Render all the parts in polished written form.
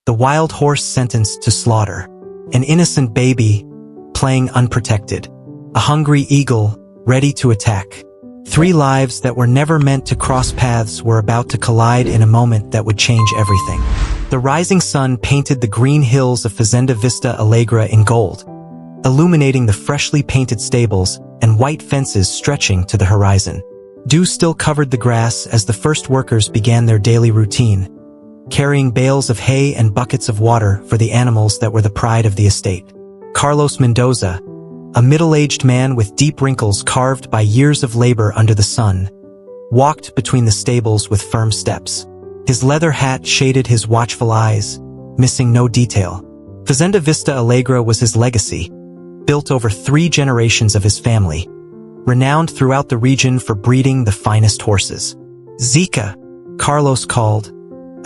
the wild horse sentenced to slaughter, an innocent baby playing unprotected, a hungry eagle ready to attack. 3 lives that were never meant to cross paths were about to collide in a moment that would change everything. The rising sun painted the green hills of Fazenda Vista Alegre in gold, illuminating the freshly painted stables and white fences stretching to the horizon. Dew still covered the grass as the first workers began their daily routine, carrying bales of hay and buckets of water for the animals that were the pride of the estate. Carlos Mendoza, a middle-aged man with deep wrinkles carved by years of labor under the sun, walked between the stables with firm steps. His leather hat shaded his watchful eyes, missing no detail. Fazenda Vista Alegre was his legacy, built over 3 generations of his family, renowned throughout the region for breeding the finest horses. Zika, Carlos called,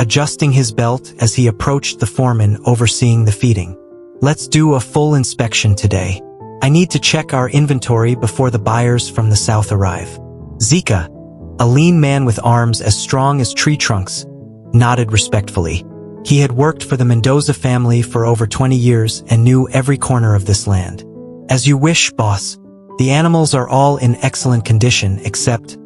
adjusting his belt as he approached the foreman overseeing the feeding. Let's do a full inspection today. I need to check our inventory before the buyers from the south arrive. Zika, a lean man with arms as strong as tree trunks, nodded respectfully. He had worked for the Mendoza family for over 20 years and knew every corner of this land. As you wish, boss. The animals are all in excellent condition except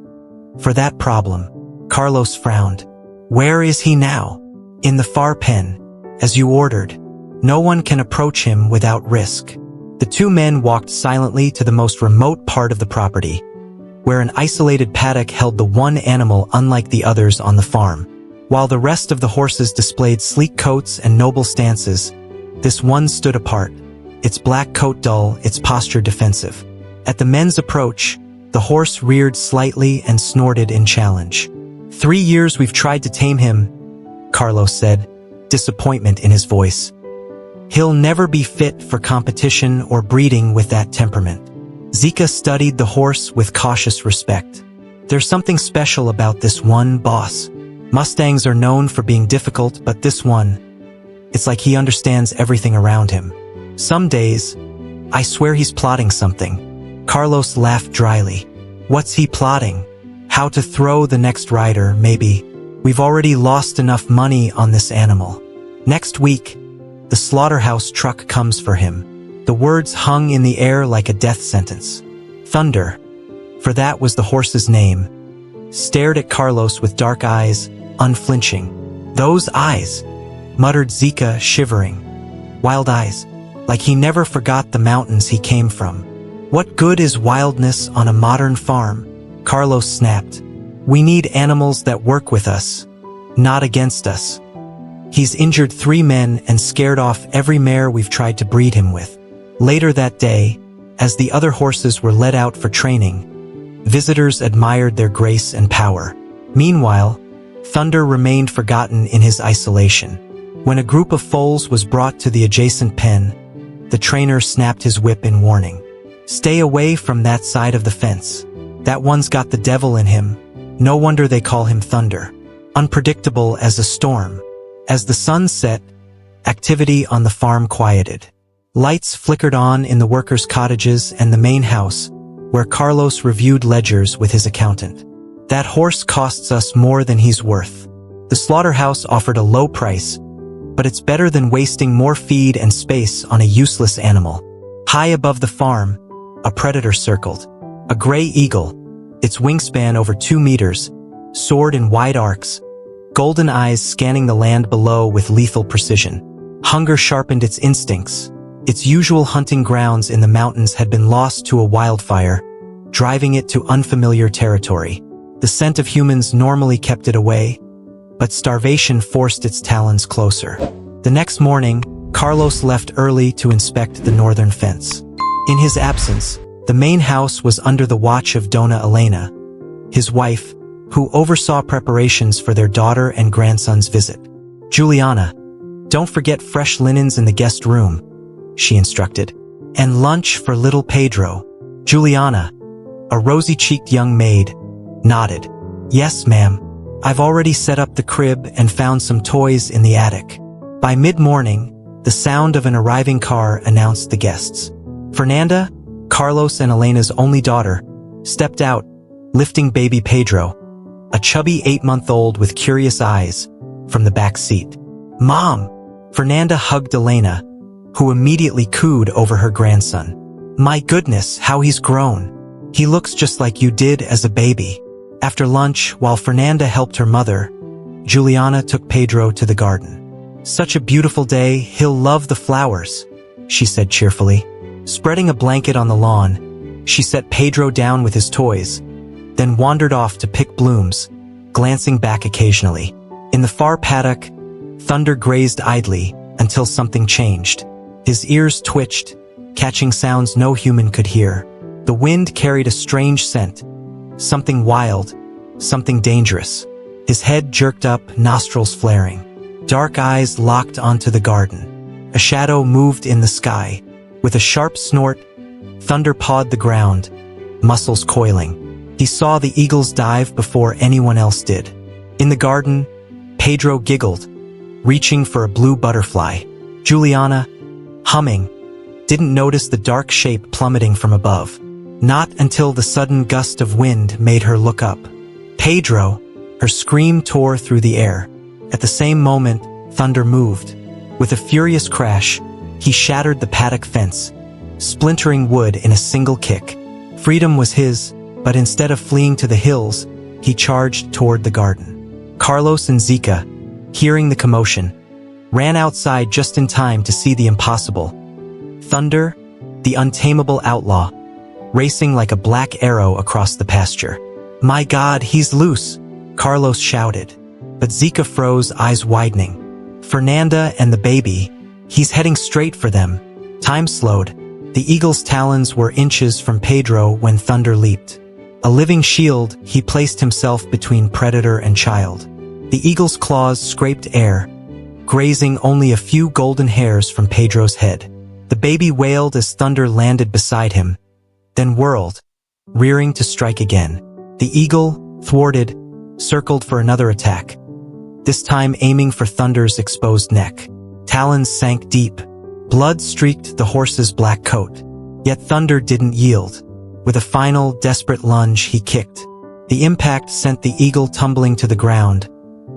for that problem. Carlos frowned. Where is he now? In the far pen, as you ordered. No one can approach him without risk. The 2 men walked silently to the most remote part of the property, where an isolated paddock held the one animal unlike the others on the farm. While the rest of the horses displayed sleek coats and noble stances, this one stood apart, its black coat dull, its posture defensive. At the men's approach, the horse reared slightly and snorted in challenge. 3 years we've tried to tame him, Carlos said, disappointment in his voice. He'll never be fit for competition or breeding with that temperament. Zika studied the horse with cautious respect. There's something special about this one, boss. Mustangs are known for being difficult, but this one, it's like he understands everything around him. Some days, I swear he's plotting something. Carlos laughed dryly. What's he plotting? How to throw the next rider, maybe. We've already lost enough money on this animal. Next week, the slaughterhouse truck comes for him. The words hung in the air like a death sentence. Thunder, for that was the horse's name, stared at Carlos with dark eyes, unflinching. Those eyes, muttered Zika, shivering. Wild eyes, like he never forgot the mountains he came from. What good is wildness on a modern farm? Carlos snapped. We need animals that work with us, not against us. He's injured 3 men and scared off every mare we've tried to breed him with. Later that day, as the other horses were led out for training, visitors admired their grace and power. Meanwhile, Thunder remained forgotten in his isolation. When a group of foals was brought to the adjacent pen, the trainer snapped his whip in warning. Stay away from that side of the fence. That one's got the devil in him. No wonder they call him Thunder. Unpredictable as a storm. As the sun set, activity on the farm quieted. Lights flickered on in the workers' cottages and the main house, where Carlos reviewed ledgers with his accountant. That horse costs us more than he's worth. The slaughterhouse offered a low price, but it's better than wasting more feed and space on a useless animal. High above the farm, a predator circled. A gray eagle, its wingspan over 2 meters, soared in wide arcs, golden eyes scanning the land below with lethal precision. Hunger sharpened its instincts. Its usual hunting grounds in the mountains had been lost to a wildfire, driving it to unfamiliar territory. The scent of humans normally kept it away, but starvation forced its talons closer. The next morning, Carlos left early to inspect the northern fence. In his absence, the main house was under the watch of Dona Elena, his wife, who oversaw preparations for their daughter and grandson's visit. Juliana, don't forget fresh linens in the guest room, she instructed. And lunch for little Pedro. Juliana, a rosy-cheeked young maid, nodded. Yes, ma'am. I've already set up the crib and found some toys in the attic. By mid-morning, the sound of an arriving car announced the guests. Fernanda, Carlos and Elena's only daughter, stepped out, lifting baby Pedro, a chubby 8-month-old with curious eyes, from the back seat. Mom, Fernanda hugged Elena, who immediately cooed over her grandson. "My goodness, how he's grown. He looks just like you did as a baby." After lunch, while Fernanda helped her mother, Juliana took Pedro to the garden. "Such a beautiful day, he'll love the flowers," she said cheerfully. Spreading a blanket on the lawn, she set Pedro down with his toys, then wandered off to pick blooms, glancing back occasionally. In the far paddock, Thunder grazed idly until something changed. His ears twitched, catching sounds no human could hear. The wind carried a strange scent, something wild, something dangerous. His head jerked up, nostrils flaring. Dark eyes locked onto the garden. A shadow moved in the sky. With a sharp snort, Thunder pawed the ground, muscles coiling. He saw the eagles dive before anyone else did. In the garden, Pedro giggled, reaching for a blue butterfly. Juliana, humming, didn't notice the dark shape plummeting from above. Not until the sudden gust of wind made her look up. "Pedro!" Her scream tore through the air. At the same moment, Thunder moved. With a furious crash, he shattered the paddock fence, splintering wood in a single kick. Freedom was his, but instead of fleeing to the hills, he charged toward the garden. Carlos and Zika, hearing the commotion, ran outside just in time to see the impossible. Thunder, the untamable outlaw, racing like a black arrow across the pasture. "My God, he's loose!" Carlos shouted. But Zika froze, eyes widening. "Fernanda and the baby, he's heading straight for them." Time slowed. The eagle's talons were inches from Pedro when Thunder leaped. A living shield, he placed himself between predator and child. The eagle's claws scraped air, grazing only a few golden hairs from Pedro's head. The baby wailed as Thunder landed beside him, then whirled, rearing to strike again. The eagle, thwarted, circled for another attack, this time aiming for Thunder's exposed neck. Talons sank deep. Blood streaked the horse's black coat. Yet Thunder didn't yield. With a final, desperate lunge, he kicked. The impact sent the eagle tumbling to the ground,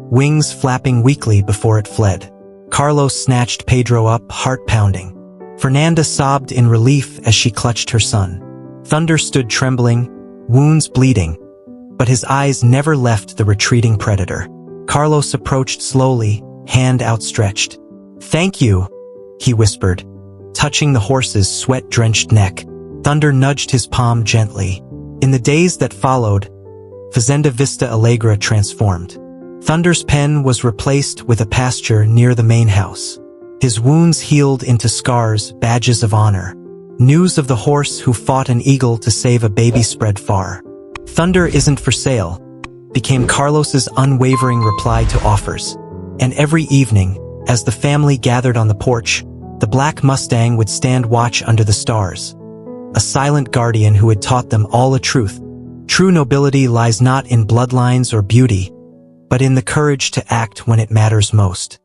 wings flapping weakly before it fled. Carlos snatched Pedro up, heart pounding. Fernanda sobbed in relief as she clutched her son. Thunder stood trembling, wounds bleeding, but his eyes never left the retreating predator. Carlos approached slowly, hand outstretched. "Thank you," he whispered, touching the horse's sweat-drenched neck. Thunder nudged his palm gently. In the days that followed, Fazenda Vista Alegre transformed. Thunder's pen was replaced with a pasture near the main house. His wounds healed into scars, badges of honor. News of the horse who fought an eagle to save a baby spread far. "Thunder isn't for sale," became Carlos's unwavering reply to offers. And every evening, as the family gathered on the porch, the black Mustang would stand watch under the stars. A silent guardian who had taught them all a truth. True nobility lies not in bloodlines or beauty, but in the courage to act when it matters most.